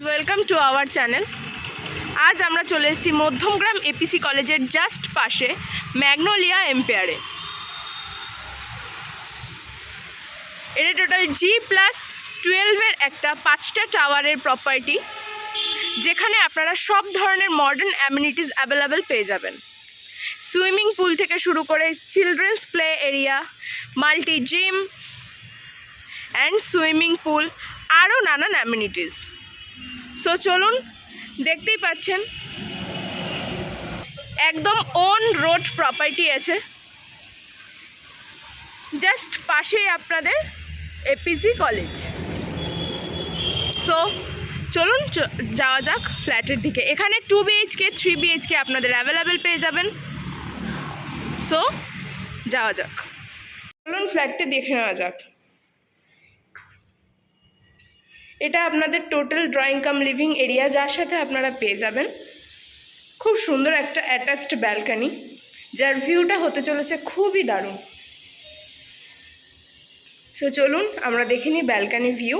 Welcome to our channel. আজ আমরা চলে এসেছি মধ্যমগ্রাম এপিসি কলেজের জাস্ট পাশে ম্যাগনোলিয়া এম্পায়ারে। এটা টোটাল G+12-এর একটা 5টা টাওয়ারের প্রপার্টি, যেখানে আপনারা সব ধরনের মডার্ন অ্যামিনিটিস অ্যাভেলেবেল পেয়ে যাবেন। সুইমিং পুল থেকে শুরু করে children's play area, multi gym and swimming pool, আরও নানান অ্যামিনিটিস। সো চলুন, দেখতেই পাচ্ছেন একদম অন রোড প্রপার্টি আছে, জাস্ট পাশেই আপনাদের এপিসি কলেজ। সো চলুন যাওয়া যাক ফ্ল্যাটের দিকে। এখানে 2 BHK 3 BHK আপনাদের অ্যাভেলেবেল পেয়ে যাবেন। সো যাওয়া যাক, চলুন ফ্ল্যাটটি দেখে নেওয়া যাক। এটা আপনাদের টোটাল ড্রয়িং কাম লিভিং এরিয়া, যার সাথে আপনারা পেয়ে যাবেন খুব সুন্দর একটা অ্যাটাচড ব্যালকনি, যার ভিউটা হতে চলেছে খুবই দারুণ। সো চলুন আমরা দেখে নিই ব্যালকনি ভিউ।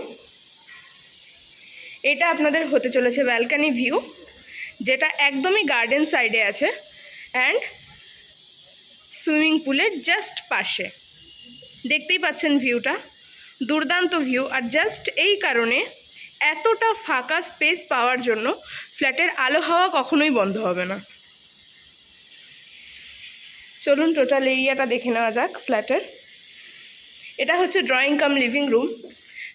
এটা আপনাদের হতে চলেছে ব্যালকনি ভিউ, যেটা একদমই গার্ডেন সাইডে আছে অ্যান্ড সুইমিং পুলের জাস্ট পাশে। দেখতেই পাচ্ছেন ভিউটা, দুর্দান্ত ভিউ। আর জাস্ট এই কারণে এতটা ফাঁকা স্পেস পাওয়ার জন্য ফ্ল্যাটের আলো হাওয়া কখনোই বন্ধ হবে না। চলুন টোটাল এরিয়াটা দেখে নেওয়া যাক ফ্ল্যাটের। এটা হচ্ছে drawing come living room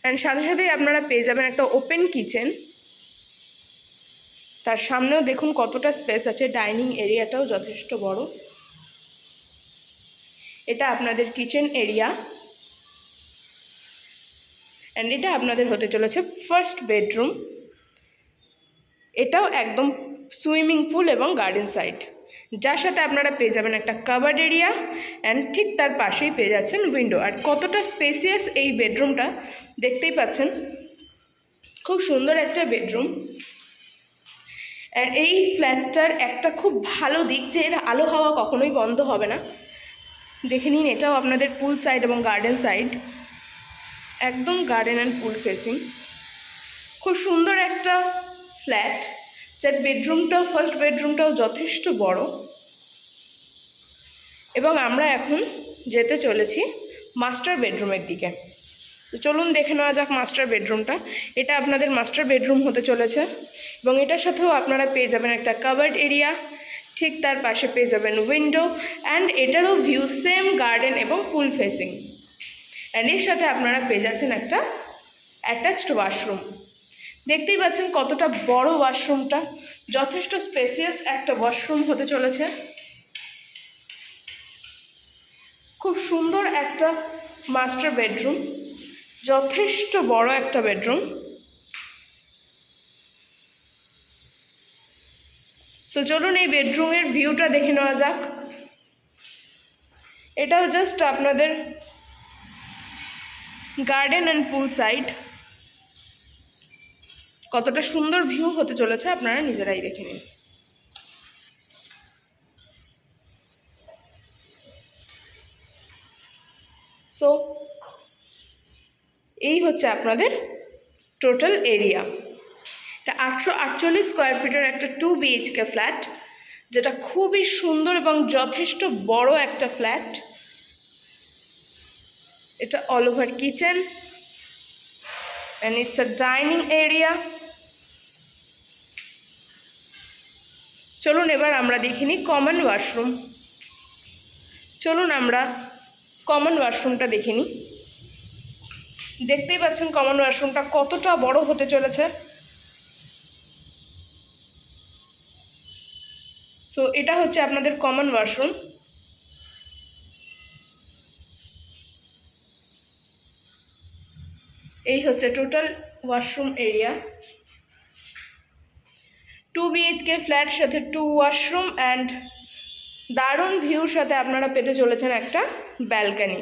and সাথে সাথেই আপনারা পেয়ে যাবেন একটা ওপেন কিচেন। তার সামনেও দেখুন কতটা স্পেস আছে, ডাইনিং এরিয়াটাও যথেষ্ট বড়। এটা আপনাদের কিচেন এরিয়া অ্যান্ড এটা আপনাদের হতে চলেছে ফার্স্ট বেডরুম। এটাও একদম সুইমিং পুল এবং গার্ডেন সাইড, যার সাথে আপনারা পেয়ে যাবেন একটা কাভার্ড এরিয়া অ্যান্ড ঠিক তার পাশেই পেয়ে যাচ্ছেন উইন্ডো। আর কতটা স্পেসিয়াস এই বেডরুমটা দেখতেই পাচ্ছেন, খুব সুন্দর একটা বেডরুম। অ্যান্ড এই ফ্ল্যাটটার একটা খুব ভালো দিক যে এর আলো হাওয়া কখনোই বন্ধ হবে না। দেখে নিন, এটাও আপনাদের পুল সাইড এবং গার্ডেন সাইড, একদম গার্ডেন অ্যান্ড পুল ফেসিং। খুব সুন্দর একটা ফ্ল্যাট, যার বেডরুমটাও ফার্স্ট বেডরুমটাও যথেষ্ট বড়। এবং আমরা এখন যেতে চলেছি মাস্টার বেডরুমের দিকে। তো চলুন দেখে নেওয়া যাক মাস্টার বেডরুমটা। এটা আপনাদের মাস্টার বেডরুম হতে চলেছে এবং এটার সাথেও আপনারা পেয়ে যাবেন একটা কাভার্ড এরিয়া, ঠিক তার পাশে পেয়ে যাবেন উইন্ডো অ্যান্ড এটারও ভিউ সেম গার্ডেন এবং পুল ফেসিং। অ্যান্ড এর সাথে আপনারা পেয়ে যাচ্ছেন একটা অ্যাটাচড ওয়াশরুম। দেখতেই পাচ্ছেন কতটা বড় ওয়াশরুমটা, যথেষ্ট স্পেসিয়াস একটা ওয়াশরুম হতে চলেছে। খুব সুন্দর একটা মাস্টার বেডরুম, যথেষ্ট বড় একটা বেডরুম। সো চলুন এই বেডরুমের ভিউটা দেখে নেওয়া যাক। এটাও জাস্ট আপনাদের গার্ডেন অ্যান্ড পুল সাইড। কতটা সুন্দর ভিউ হতে চলেছে আপনারা নিজেরাই দেখে নিন। সো এই হচ্ছে আপনাদের টোটাল এরিয়া। এটা 848 স্কোয়ার ফিটের একটা 2 BHK ফ্ল্যাট, যেটা খুবই সুন্দর এবং যথেষ্ট বড় একটা ফ্ল্যাট। এটা all over kitchen and it's a dining area. চলুন এবার আমরা দেখিনি কমন ওয়াশরুম। চলুন আমরা কমন ওয়াশরুমটা দেখিনি। দেখতেই পাচ্ছেন কমন ওয়াশরুমটা কতটা বড় হতে চলেছে। সো এটা হচ্ছে আপনাদের কমন ওয়াশরুম। এই হচ্ছে total washroom area. 2 BHK flat সাথে 2 ওয়াশরুম অ্যান্ড দারুণ ভিউর সাথে আপনারা পেতে চলেছেন একটা ব্যালকনি।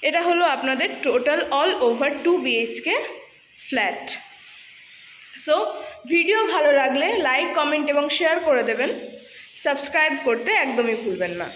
এটা হলো আপনাদের total all over 2 BHK flat. So video ভালো লাগলে লাইক, কমেন্ট এবং শেয়ার করে দেবেন। সাবস্ক্রাইব করতে একদমই ভুলবেন না।